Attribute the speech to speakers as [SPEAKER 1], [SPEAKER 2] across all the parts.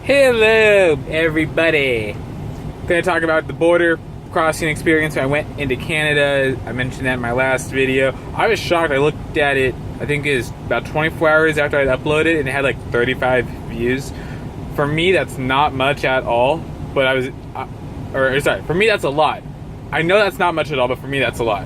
[SPEAKER 1] Hello, everybody. I'm going to talk about the border crossing experience when I went into Canada. I mentioned that in my last video. I was shocked. I looked at it, I think it was about 24 hours after I'd uploaded it, and it had like 35 views. For me, that's not much at all, but for me, that's a lot. I know that's not much at all, but for me, that's a lot.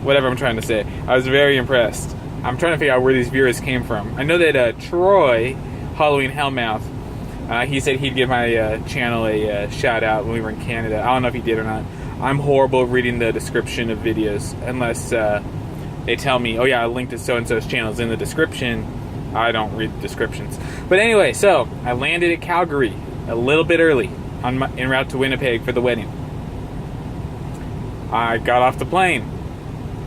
[SPEAKER 1] Whatever I'm trying to say. I was very impressed. I'm trying to figure out where these viewers came from. I know that Troy, Halloween Hellmouth, he said he'd give my channel a shout out when we were in Canada. I don't know if he did or not. I'm horrible at reading the description of videos unless they tell me, oh yeah, a link to so-and-so's channel is in the description. I don't read the descriptions. But anyway, so I landed at Calgary a little bit early en route to Winnipeg for the wedding. I got off the plane,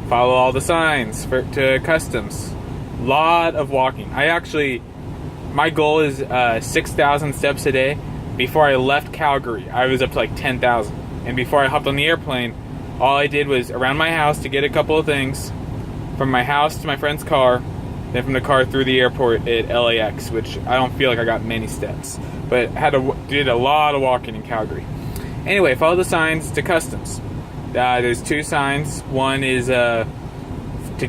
[SPEAKER 1] follow all the signs to customs. Lot of walking. My goal is 6,000 steps a day. Before I left Calgary, I was up to like 10,000. And before I hopped on the airplane, all I did was around my house to get a couple of things, from my house to my friend's car, then from the car through the airport at LAX, which I don't feel like I got many steps. But did a lot of walking in Calgary. Anyway, follow the signs to customs. There's two signs. One is to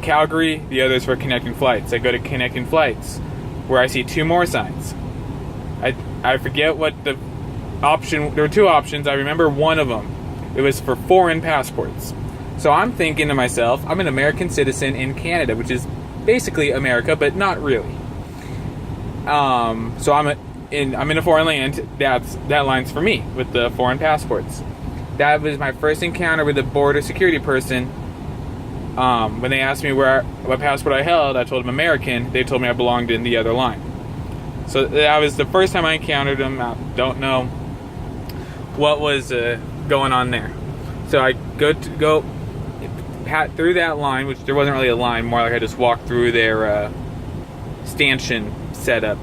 [SPEAKER 1] Calgary, the other is for connecting flights. I go to connecting flights, where I see two more signs. I forget what the option. There were two options. I remember one of them. It was for foreign passports. So I'm thinking to myself, I'm an American citizen in Canada, which is basically America, but not really. So I'm in a foreign land. That line's for me with the foreign passports. That was my first encounter with a border security person. When they asked me what passport I held, I told them American. They told me I belonged in the other line. So that was the first time I encountered them. I don't know what was going on there. So I go pat through that line, which there wasn't really a line, more like I just walked through their stanchion setup.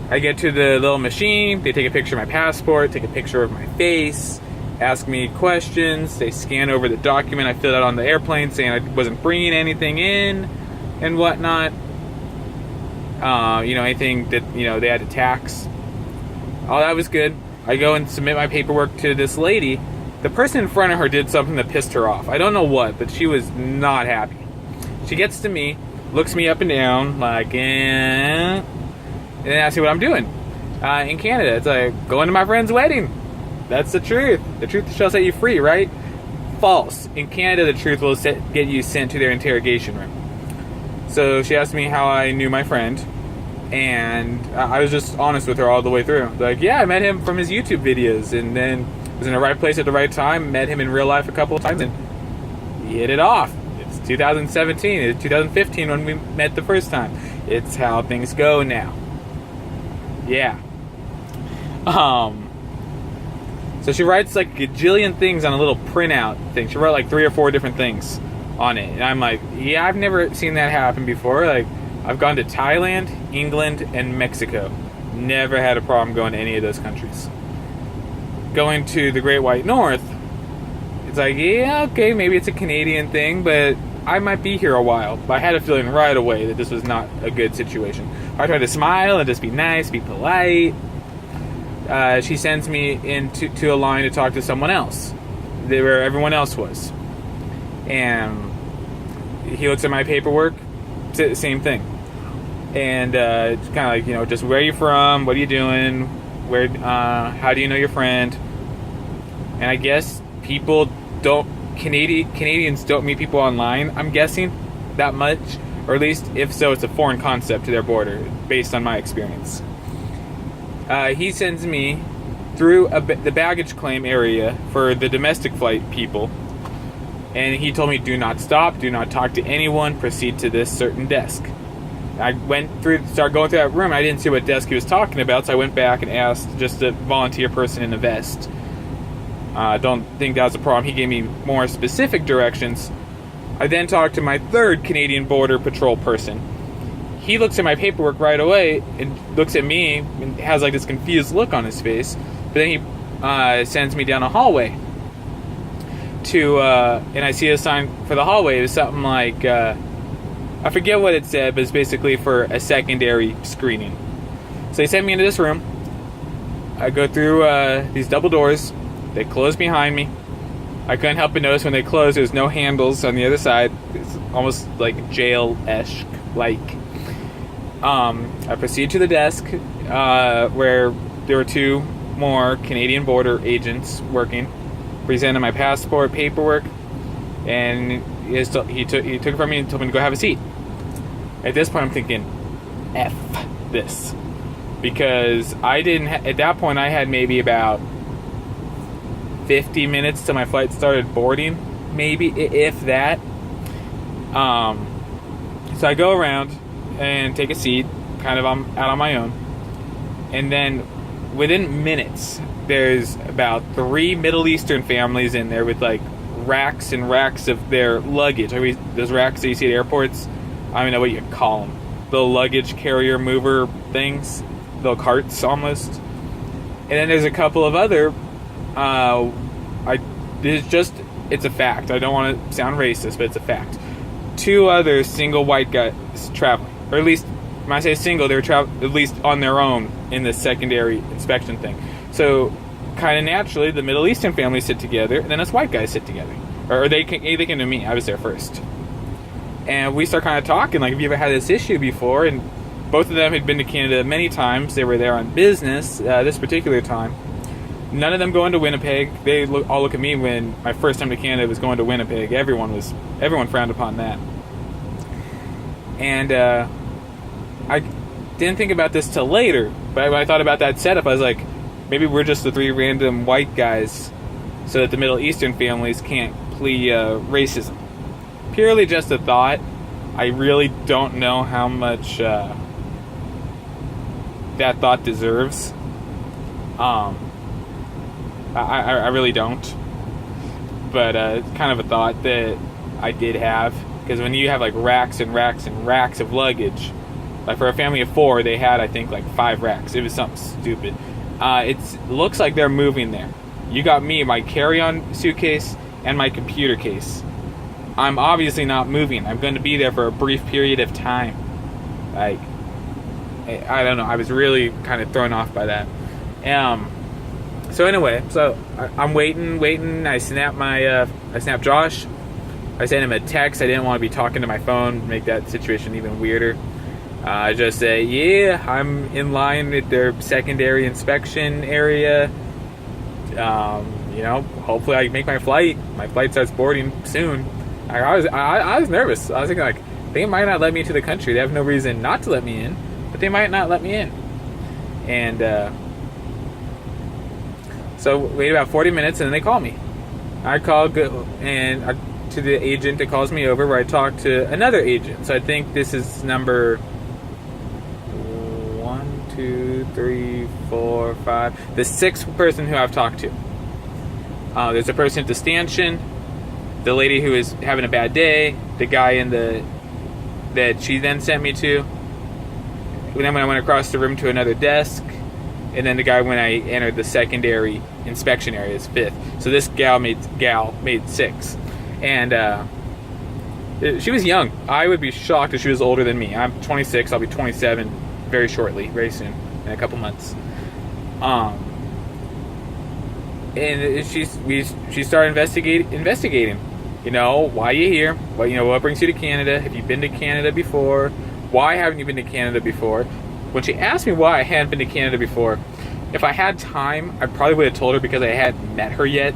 [SPEAKER 1] I get to the little machine. They take a picture of my passport, take a picture of my face, ask me questions. They scan over the document I filled out on the airplane saying I wasn't bringing anything in and whatnot. Anything that, they had to tax. All that was good. I go and submit my paperwork to this lady. The person in front of her did something that pissed her off. I don't know what, but she was not happy. She gets to me, looks me up and down, like, and then asks me what I'm doing. In Canada, it's like, going to my friend's wedding. That's the truth. The truth shall set you free, right? False. In Canada, the truth will get you sent to their interrogation room. So she asked me how I knew my friend, and I was just honest with her all the way through. Like, yeah, I met him from his YouTube videos, and then was in the right place at the right time, met him in real life a couple of times, and he hit it off. It's 2017. It's 2015 when we met the first time. It's how things go now. Yeah. So she writes like a gajillion things on a little printout thing. She wrote like 3 or 4 different things on it. And I'm like, yeah, I've never seen that happen before. Like, I've gone to Thailand, England, and Mexico. Never had a problem going to any of those countries. Going to the Great White North, it's like, yeah, okay, maybe it's a Canadian thing, but I might be here a while. But I had a feeling right away that this was not a good situation. I tried to smile and just be nice, be polite. She sends me into a line to talk to someone else, where everyone else was. And he looks at my paperwork, same thing. And it's kind of like, just where are you from? What are you doing? How do you know your friend? And I guess Canadians don't meet people online, I'm guessing, that much. Or at least, if so, it's a foreign concept to their border, based on my experience. He sends me through the baggage claim area for the domestic flight people. And he told me, do not stop, do not talk to anyone, proceed to this certain desk. I started going through that room. I didn't see what desk he was talking about, so I went back and asked just a volunteer person in a vest. I don't think that was a problem. He gave me more specific directions. I then talked to my third Canadian Border Patrol person. He looks at my paperwork right away and looks at me and has like this confused look on his face. But then he sends me down a hallway and I see a sign for the hallway. It was something like, I forget what it said, but it's basically for a secondary screening. So they sent me into this room. I go through these double doors. They close behind me. I couldn't help but notice when they closed, there's no handles on the other side. It's almost like jail-esque like. I proceed to the desk where there were 2 more Canadian border agents working. Presented my passport paperwork, and he took it from me and told me to go have a seat. At this point, I'm thinking, F this. Because I didn't, at that point, I had maybe about 50 minutes till my flight started boarding, maybe, if that. So I go around and take a seat, kind of out on my own. And then within minutes, there's about 3 Middle Eastern families in there with like racks and racks of their luggage. I mean, those racks that you see at airports, I don't even know what you call them. The luggage carrier mover things, the carts almost. And then there's a couple of other, it's a fact. I don't want to sound racist, but it's a fact. 2 other single white guys traveling. Or at least, when I say single, they were at least on their own in the secondary inspection thing. So, kind of naturally, the Middle Eastern families sit together, and then us white guys sit together. Or they came to me. I was there first. And we start kind of talking, like, have you ever had this issue before? And both of them had been to Canada many times. They were there on business this particular time. None of them going to Winnipeg. They all look at me when my first time to Canada was going to Winnipeg. Everyone frowned upon that. And I didn't think about this till later. But when I thought about that setup, I was like, maybe we're just the 3 random white guys so that the Middle Eastern families can't plea racism. Purely just a thought. I really don't know how much that thought deserves. I really don't. But it's kind of a thought that I did have. Because when you have like racks and racks and racks of luggage, like for a family of 4, they had, I think, like 5 racks. It was something stupid. It looks like they're moving there. You got me, my carry-on suitcase, and my computer case. I'm obviously not moving. I'm going to be there for a brief period of time. Like, I don't know. I was really kind of thrown off by that. So anyway, I'm waiting. I snap Josh. I sent him a text. I didn't want to be talking to my phone, make that situation even weirder. I just say, yeah, I'm in line at their secondary inspection area. Hopefully I can make my flight. My flight starts boarding soon. I was nervous. I was thinking, like, they might not let me into the country. They have no reason not to let me in, but they might not let me in. And so wait about 40 minutes, and then they call me. I call to the agent that calls me over, where I talk to another agent. So I think this is number 1, 2, 3, 4, 5, the 6th person who I've talked to. There's a person at the stanchion, the lady who is having a bad day, the guy that she then sent me to. And then when I went across the room to another desk, and then the guy when I entered the secondary inspection area is 5th. So this gal made 6. And she was young. I would be shocked if she was older than me. I'm 26. I'll be 27 very shortly, very soon, in a couple months. And she started investigating. You know, why are you here? What brings you to Canada? Have you been to Canada before? Why haven't you been to Canada before? When she asked me why I hadn't been to Canada before, if I had time, I probably would have told her because I hadn't met her yet.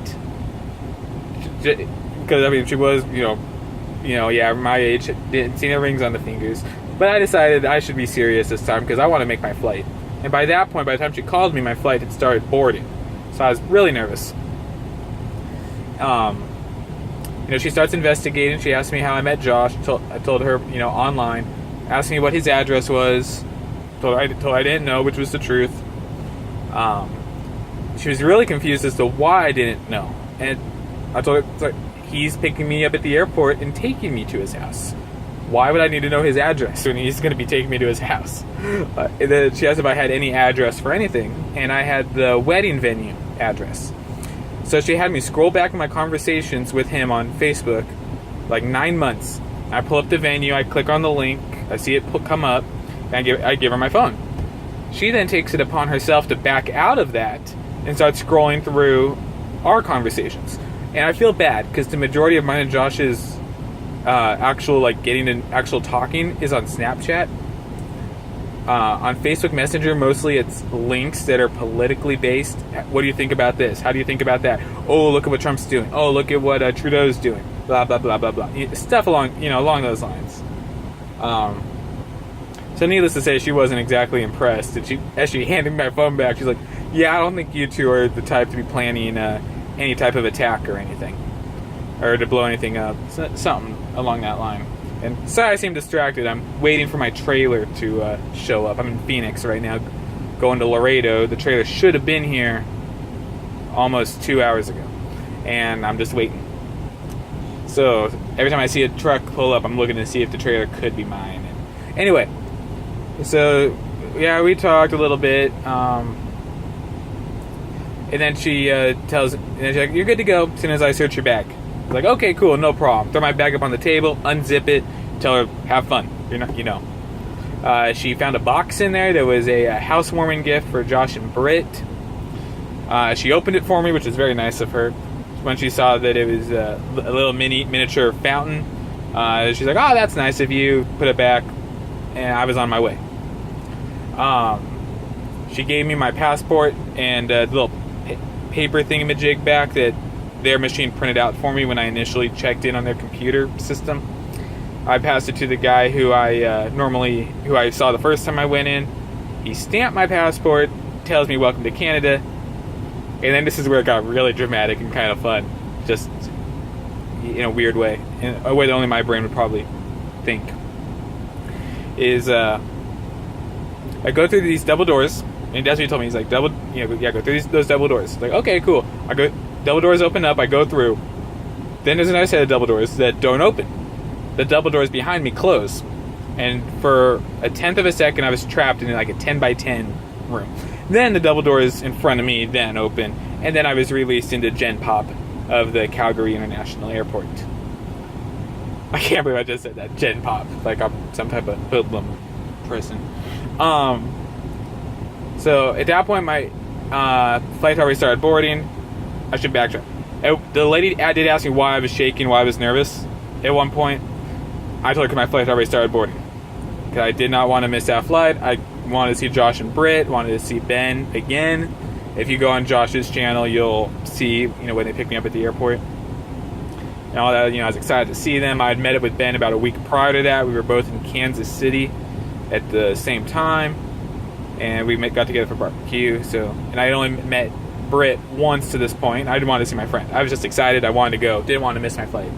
[SPEAKER 1] Because, she was, my age, didn't see no rings on the fingers. But I decided I should be serious this time because I want to make my flight. And by that point, by the time she called me, my flight had started boarding. So I was really nervous. She starts investigating. She asked me how I met Josh. I told her, online. Asked me what his address was. Told her I didn't know, which was the truth. She was really confused as to why I didn't know. And I told her, he's picking me up at the airport and taking me to his house. Why would I need to know his address when he's going to be taking me to his house? And then she asked if I had any address for anything, and I had the wedding venue address. So she had me scroll back in my conversations with him on Facebook, like 9 months. I pull up the venue, I click on the link, I see it come up, and I give her my phone. She then takes it upon herself to back out of that and start scrolling through our conversations. And I feel bad because the majority of mine and Josh's actual getting and actual talking is on Snapchat. On Facebook Messenger, mostly it's links that are politically based. What do you think about this? How do you think about that? Oh, look at what Trump's doing. Oh, look at what Trudeau's doing. Blah blah blah blah blah. Stuff along those lines. So needless to say, she wasn't exactly impressed. And as she handed me my phone back, she's like, "Yeah, I don't think you two are the type to be planning any type of attack or anything, or to blow anything up." Something along that line. And sorry I seem distracted. I'm waiting for my trailer to show up. I'm in Phoenix right now, going to Laredo. The trailer should have been here almost 2 hours ago, and I'm just waiting. So every time I see a truck pull up, I'm looking to see if the trailer could be mine. And anyway, so yeah, we talked a little bit, and then she tells, and then she's like, "You're good to go as soon as I search your bag." I'm like, okay, cool, no problem. Throw my bag up on the table, unzip it, tell her, have fun. She found a box in there that was a housewarming gift for Josh and Britt. She opened it for me, which was very nice of her. When she saw that it was a little miniature fountain, she's like, "Oh, that's nice of you." Put it back, and I was on my way. She gave me my passport and the little paper thingamajig back that their machine printed out for me when I initially checked in on their computer system. I passed it to the guy who I saw the first time I went in. He stamped my passport, tells me welcome to Canada, and then this is where it got really dramatic and kind of fun, just in a weird way, in a way that only my brain would probably think. I go through these double doors, and that's what he told me. He's like, go through those double doors. Like, okay, cool. I go. Double doors open up, I go through. Then there's another set of double doors that don't open. The double doors behind me close. And for a tenth of a second, I was trapped in like a 10 by 10 room. Then the double doors in front of me then open. And then I was released into Gen Pop of the Calgary International Airport. I can't believe I just said that. Gen Pop. Like I'm some type of hoodlum person. So at that point, my flight already started boarding. I should backtrack. The lady did ask me why I was shaking, why I was nervous. At one point, I told her my flight already started boarding. Because I did not want to miss that flight. I wanted to see Josh and Britt, wanted to see Ben again. If you go on Josh's channel, you'll see, when they picked me up at the airport. And all that, I was excited to see them. I had met up with Ben about a week prior to that. We were both in Kansas City at the same time. And we got together for barbecue. And I had only met Britt once to this point. I didn't want to see my friend. I was just excited. I wanted to go. Didn't want to miss my flight.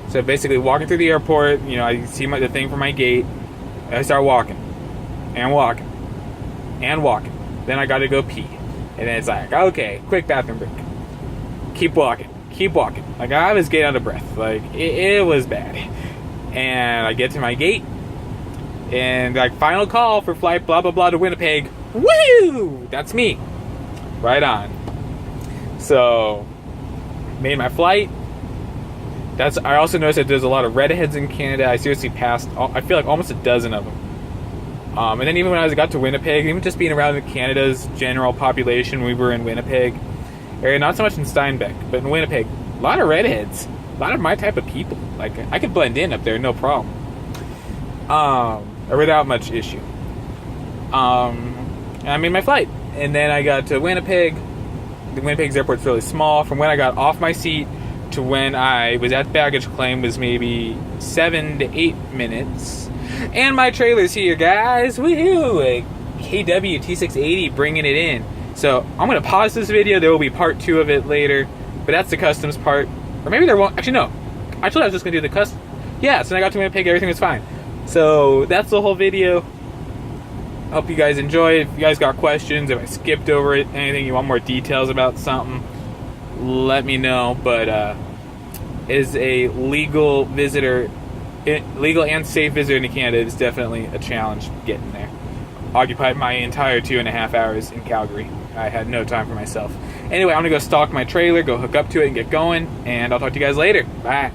[SPEAKER 1] So basically walking through the airport, I see the thing for my gate. I start walking. And walking. And walking. Then I got to go pee. And then it's like, okay, quick bathroom break. Keep walking. Keep walking. Like I was getting out of breath. Like it was bad. And I get to my gate. And final call for flight blah blah blah to Winnipeg. Woo! That's me. Right on. So, made my flight. I also noticed that there's a lot of redheads in Canada. I seriously passed, I feel like almost a dozen of them. And then even when I got to Winnipeg, even just being around Canada's general population, we were in Winnipeg area, not so much in Steinbeck, but in Winnipeg, a lot of redheads. A lot of my type of people. Like, I could blend in up there, no problem. Without much issue. And I made my flight. And then I got to Winnipeg. The Winnipeg's airport's really small. From when I got off my seat to when I was at baggage claim was maybe 7 to 8 minutes. And my trailer's here, guys. Woohoo! A KW T680 bringing it in. So I'm going to pause this video. There will be part 2 of it later. But that's the customs part. Or maybe there won't. Actually, no. Actually, I was just going to do the customs. Yeah, so when I got to Winnipeg, everything was fine. So that's the whole video. Hope you guys enjoyed. If you guys got questions, if I skipped over it, anything, you want more details about something, let me know. But as a legal visitor, legal and safe visitor into Canada, it's definitely a challenge getting there. Occupied my entire 2.5 hours in Calgary. I had no time for myself. Anyway, I'm gonna go stalk my trailer, go hook up to it and get going, and I'll talk to you guys later. Bye.